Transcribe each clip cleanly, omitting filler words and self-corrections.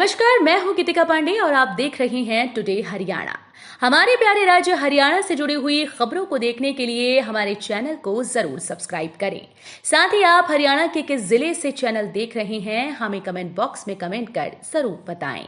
नमस्कार, मैं हूं गीतिका पांडे और आप देख रहे हैं टुडे हरियाणा। हमारे प्यारे राज्य हरियाणा से जुड़ी हुई खबरों को देखने के लिए हमारे चैनल को जरूर सब्सक्राइब करें। साथ ही आप हरियाणा के किस जिले से चैनल देख रहे हैं हमें कमेंट बॉक्स में कमेंट कर जरूर बताएं।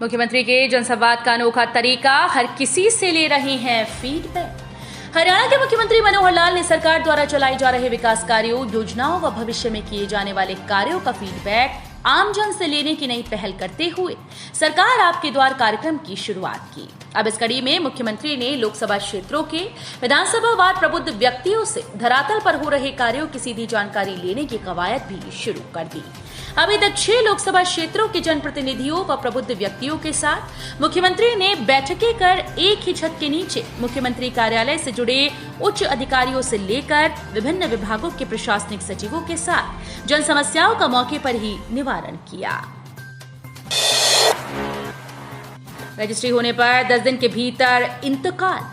मुख्यमंत्री के जनसंवाद का अनोखा तरीका, हर किसी से ले रहे हैं फीडबैक। हरियाणा के मुख्यमंत्री मनोहर लाल ने सरकार द्वारा चलाई जा रहे विकास कार्यों, योजनाओं व भविष्य में किए जाने वाले कार्यों का फीडबैक आमजन से लेने की नई पहल करते हुए सरकार आपके द्वार कार्यक्रम की शुरुआत की। अब इस कड़ी में मुख्यमंत्री ने लोकसभा क्षेत्रों के विधानसभा वार प्रबुद्ध व्यक्तियों से धरातल पर हो रहे कार्यों की सीधी जानकारी लेने की कवायद भी शुरू कर दी। अभी तक 6 लोकसभा क्षेत्रों के जनप्रतिनिधियों व प्रबुद्ध व्यक्तियों के साथ मुख्यमंत्री ने बैठकें कर एक ही छत के नीचे मुख्यमंत्री कार्यालय से जुड़े उच्च अधिकारियों से लेकर विभिन्न विभागों के प्रशासनिक सचिवों के साथ जन समस्याओं का मौके पर ही निवारण किया। रजिस्ट्री होने पर 10 दिन के भीतर इंतकाल।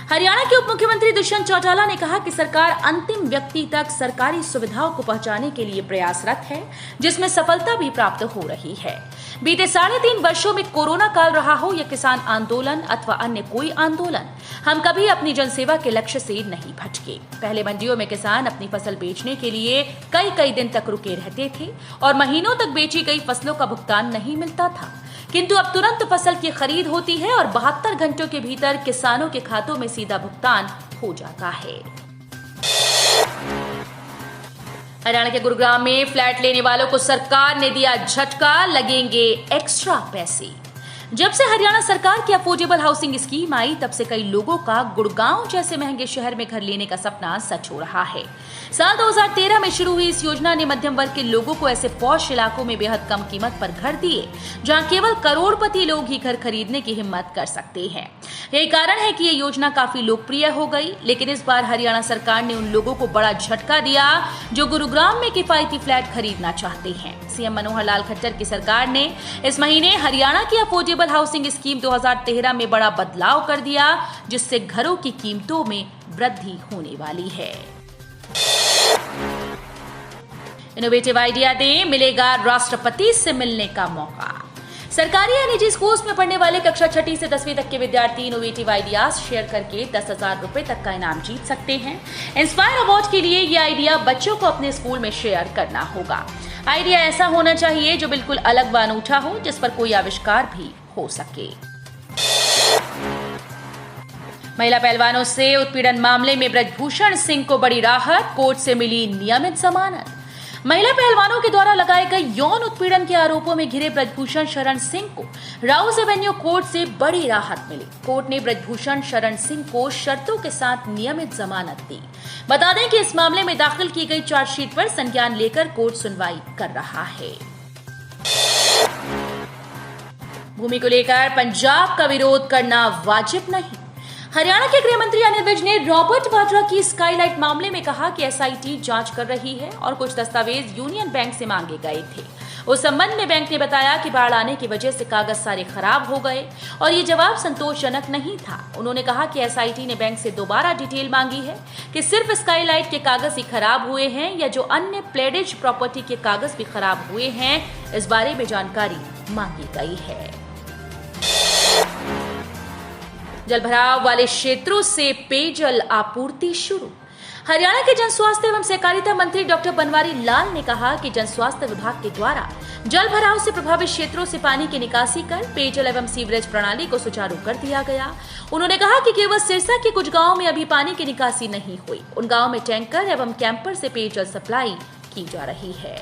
हरियाणा के उप मुख्यमंत्री दुष्यंत चौटाला ने कहा कि सरकार अंतिम व्यक्ति तक सरकारी सुविधाओं को पहुंचाने के लिए प्रयासरत है, जिसमें सफलता भी प्राप्त हो रही है। बीते 3.5 वर्षों में कोरोना काल रहा हो या किसान आंदोलन अथवा अन्य कोई आंदोलन, हम कभी अपनी जनसेवा के लक्ष्य से नहीं भटके। पहले मंडियों में किसान अपनी फसल बेचने के लिए कई दिन तक रुके रहते थे और महीनों तक बेची गई फसलों का भुगतान नहीं मिलता था, किंतु अब तुरंत फसल की खरीद होती है और 72 घंटों के भीतर किसानों के खातों में सीधा भुगतान हो जाता है। हरियाणा के गुरुग्राम में फ्लैट लेने वालों को सरकार ने दिया झटका, लगेंगे एक्स्ट्रा पैसे। जब से हरियाणा सरकार की अफोर्डेबल हाउसिंग स्कीम आई, तब से कई लोगों का गुड़गांव जैसे महंगे शहर में घर लेने का सपना सच हो रहा है। साल 2013 में शुरू हुई इस योजना ने मध्यम वर्ग के लोगों को ऐसे पॉश इलाकों में बेहद कम कीमत पर घर दिए, जहां केवल करोड़पति लोग ही घर खरीदने की हिम्मत कर सकते हैं। यही कारण है कि ये योजना काफी लोकप्रिय हो गई, लेकिन इस बार हरियाणा सरकार ने उन लोगों को बड़ा झटका दिया जो गुरुग्राम में किफायती फ्लैट खरीदना चाहते हैं। सीएम मनोहर लाल खट्टर की सरकार ने इस महीने हरियाणा की अफोर्डेबल हाउसिंग स्कीम 2013 में बड़ा बदलाव कर दिया, जिससे घरों की कीमतों में वृद्धि होने वाली है। इनोवेटिव आइडिया दें, मिलेगा राष्ट्रपति से मिलने का मौका। सरकारी या निजी स्कूल्स में पढ़ने वाले कक्षा 6 से 10वीं तक के विद्यार्थी इनोवेटिव आइडियाज शेयर करके 10,000 रुपए तक का इनाम जीत सकते हैं। इंस्पायर अवार्ड के लिए यह आइडिया बच्चों को अपने स्कूल में शेयर करना होगा। आइडिया ऐसा होना चाहिए जो बिल्कुल अलग व अनूठा हो, जिस पर कोई आविष्कार भी हो सके। महिला पहलवानों से उत्पीड़न मामले में ब्रजभूषण सिंह को बड़ी राहत, कोर्ट से मिली नियमित जमानत। महिला पहलवानों के द्वारा लगाए गए यौन उत्पीड़न के आरोपों में घिरे ब्रजभूषण शरण सिंह को राउज एवेन्यू कोर्ट से बड़ी राहत मिली। कोर्ट ने ब्रजभूषण शरण सिंह को शर्तों के साथ नियमित जमानत दी। बता दें कि इस मामले में दाखिल की गई चार्जशीट पर संज्ञान लेकर कोर्ट सुनवाई कर रहा है। भूमि को लेकर पंजाब का विरोध करना वाजिब नहीं। हरियाणा के गृह मंत्री अनिल विज ने रॉबर्ट वाड्रा की स्काईलाइट मामले में कहा कि एसआईटी जांच कर रही है और कुछ दस्तावेज यूनियन बैंक से मांगे गए थे। उस संबंध में बैंक ने बताया कि बाढ़ आने की वजह से कागज सारे खराब हो गए और ये जवाब संतोषजनक नहीं था। उन्होंने कहा कि एसआईटी ने बैंक से दोबारा डिटेल मांगी है कि सिर्फ स्काईलाइट के कागज ही खराब हुए हैं या जो अन्य प्लेडेज प्रॉपर्टी के कागज भी खराब हुए हैं, इस बारे में जानकारी मांगी गई है। जलभराव वाले क्षेत्रों से पेयजल आपूर्ति शुरू। हरियाणा के जन स्वास्थ्य एवं सहकारिता मंत्री डॉक्टर बनवारी लाल ने कहा कि जन स्वास्थ्य विभाग के द्वारा जल भराव से प्रभावित क्षेत्रों से पानी की निकासी कर पेयजल एवं सीवरेज प्रणाली को सुचारू कर दिया गया। उन्होंने कहा कि केवल सिरसा के कुछ गांवों में अभी पानी की निकासी नहीं हुई। उन गांवों में टैंकर एवं कैंपर से पेयजल सप्लाई की जा रही है।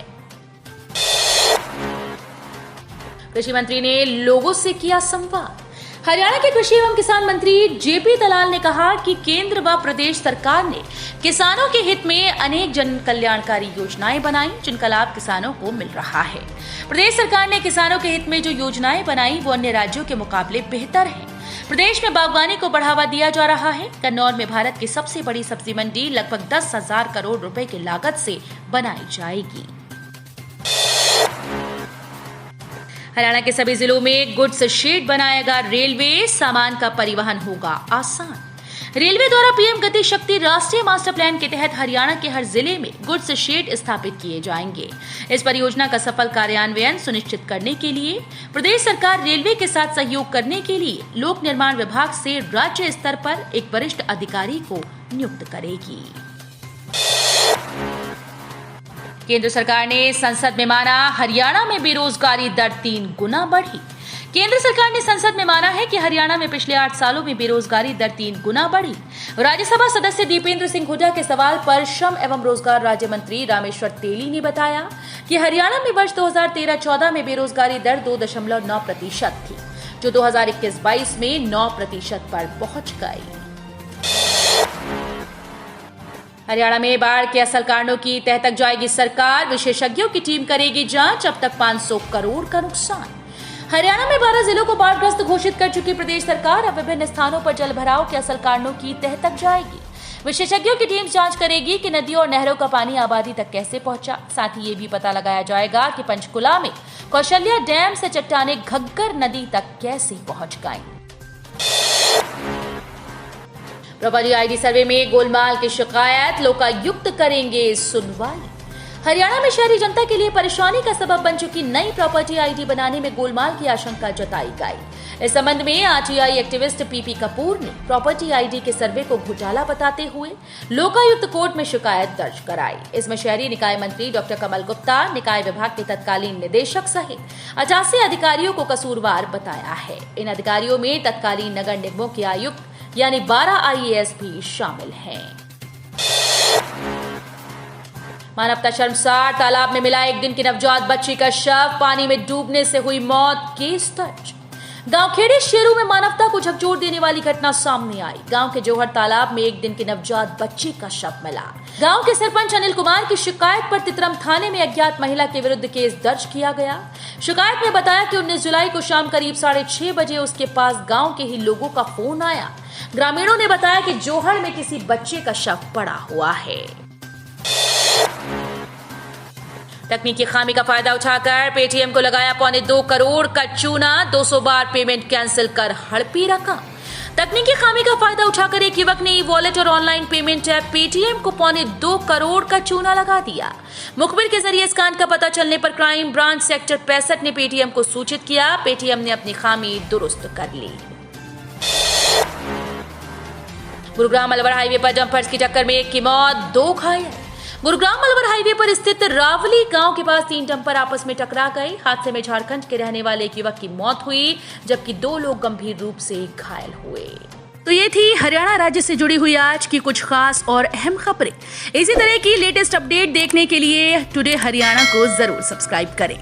कृषि मंत्री ने लोगों से किया संवाद। हरियाणा के कृषि एवं किसान मंत्री जेपी दलाल ने कहा कि केंद्र व प्रदेश सरकार ने किसानों के हित में अनेक जन कल्याणकारी योजनाएं बनाई, जिनका लाभ किसानों को मिल रहा है। प्रदेश सरकार ने किसानों के हित में जो योजनाएं बनाई वो अन्य राज्यों के मुकाबले बेहतर है। प्रदेश में बागवानी को बढ़ावा दिया जा रहा है। कन्नौर में भारत की सबसे बड़ी सब्जी मंडी लगभग 10,000 करोड़ रुपए की लागत से बनाई जाएगी। हरियाणा के सभी जिलों में गुड्स शेड बनाएगा रेलवे, सामान का परिवहन होगा आसान। रेलवे द्वारा पीएम गति शक्ति राष्ट्रीय मास्टर प्लान के तहत हरियाणा के हर जिले में गुड्स शेड स्थापित किए जाएंगे। इस परियोजना का सफल कार्यान्वयन सुनिश्चित करने के लिए प्रदेश सरकार रेलवे के साथ सहयोग करने के लिए लोक निर्माण विभाग से राज्य स्तर पर एक वरिष्ठ अधिकारी को नियुक्त करेगी। केंद्र सरकार ने संसद में माना हरियाणा में बेरोजगारी दर 3 गुना बढ़ी। केंद्र सरकार ने संसद में माना है कि हरियाणा में पिछले 8 सालों में बेरोजगारी दर 3 गुना बढ़ी। राज्यसभा सदस्य दीपेंद्र सिंह हुड्डा के सवाल पर श्रम एवं रोजगार राज्य मंत्री रामेश्वर तेली ने बताया कि हरियाणा में वर्ष 2013-14 में बेरोजगारी दर 2.9% थी, जो 2021-22 में 9% पर पहुंच गई। हरियाणा में बाढ़ के असल कारणों की तह तक जाएगी सरकार, विशेषज्ञों की टीम करेगी जांच, अब तक 500 करोड़ का नुकसान। हरियाणा में 12 जिलों को बाढ़ग्रस्त घोषित कर चुकी प्रदेश सरकार अब विभिन्न स्थानों पर जलभराव के असल कारणों की तह तक जाएगी। विशेषज्ञों की टीम जांच करेगी कि नदियों और नहरों का पानी आबादी तक कैसे पहुंचा। साथ ही ये भी पता लगाया जाएगा कि पंचकुला में कौशल्या डैम से चट्टाने घग्गर नदी तक कैसे पहुंच गईं। प्रॉपर्टी आईडी सर्वे में गोलमाल की शिकायत, लोकायुक्त करेंगे सुनवाई। हरियाणा में शहरी जनता के लिए परेशानी का सबब बन चुकी नई प्रॉपर्टी आईडी बनाने में गोलमाल की आशंका जताई गई। इस संबंध में आरटीआई एक्टिविस्ट पीपी कपूर ने प्रॉपर्टी आईडी के सर्वे को घोटाला बताते हुए लोकायुक्त कोर्ट में शिकायत दर्ज कराई। इसमें शहरी निकाय मंत्री डॉक्टर कमल गुप्ता, निकाय विभाग के तत्कालीन निदेशक सहित 88 अधिकारियों को कसूरवार बताया है। इन अधिकारियों में तत्कालीन नगर निगमों के आयुक्त यानी 12 आईएएस भी शामिल हैं। मानवता शर्मसार, तालाब में मिला 1 दिन की नवजात बच्ची का शव, पानी में डूबने से हुई मौत, केस दर्ज। गांव खेड़ी शेरू में मानवता को झकझोर देने वाली घटना सामने आई। गांव के जोहर तालाब में 1 दिन की नवजात बच्ची का शव मिला। गांव के सरपंच अनिल कुमार की शिकायत पर तितरम थाने में अज्ञात महिला के विरुद्ध केस दर्ज किया गया। शिकायत में बताया कि 19 जुलाई को शाम करीब 6:30 बजे उसके पास गांव के ही लोगों का फोन आया। ग्रामीणों ने बताया कि जोहर में किसी बच्चे का शव पड़ा हुआ है। तकनीकी खामी का फायदा उठाकर पेटीएम को लगाया 2.25 करोड़ का चूना, 200 बार पेमेंट कैंसिल कर हड़पी रकम। तकनीकी खामी का फायदा उठाकर एक युवक ने ई-वॉलेट और ऑनलाइन पेमेंट ऐप पेटीएम को 2.25 करोड़ का चूना लगा दिया। मुखबिर के जरिए इस कांड का पता चलने पर क्राइम ब्रांच सेक्टर 65 ने पेटीएम को सूचित किया। पेटीएम ने अपनी खामी दुरुस्त कर ली। गुरुग्राम अलवर हाईवे पर डंपर्स की टक्कर में 1 की मौत, 2 घायल। गुरुग्राम अलवर हाईवे पर स्थित रावली गांव के पास 3 डंपर आपस में टकरा गए। हादसे में झारखंड के रहने वाले एक युवक की मौत हुई, जबकि 2 लोग गंभीर रूप से घायल हुए। तो ये थी हरियाणा राज्य से जुड़ी हुई आज की कुछ खास और अहम खबरें। इसी तरह की लेटेस्ट अपडेट देखने के लिए टुडे हरियाणा को जरूर सब्सक्राइब करें।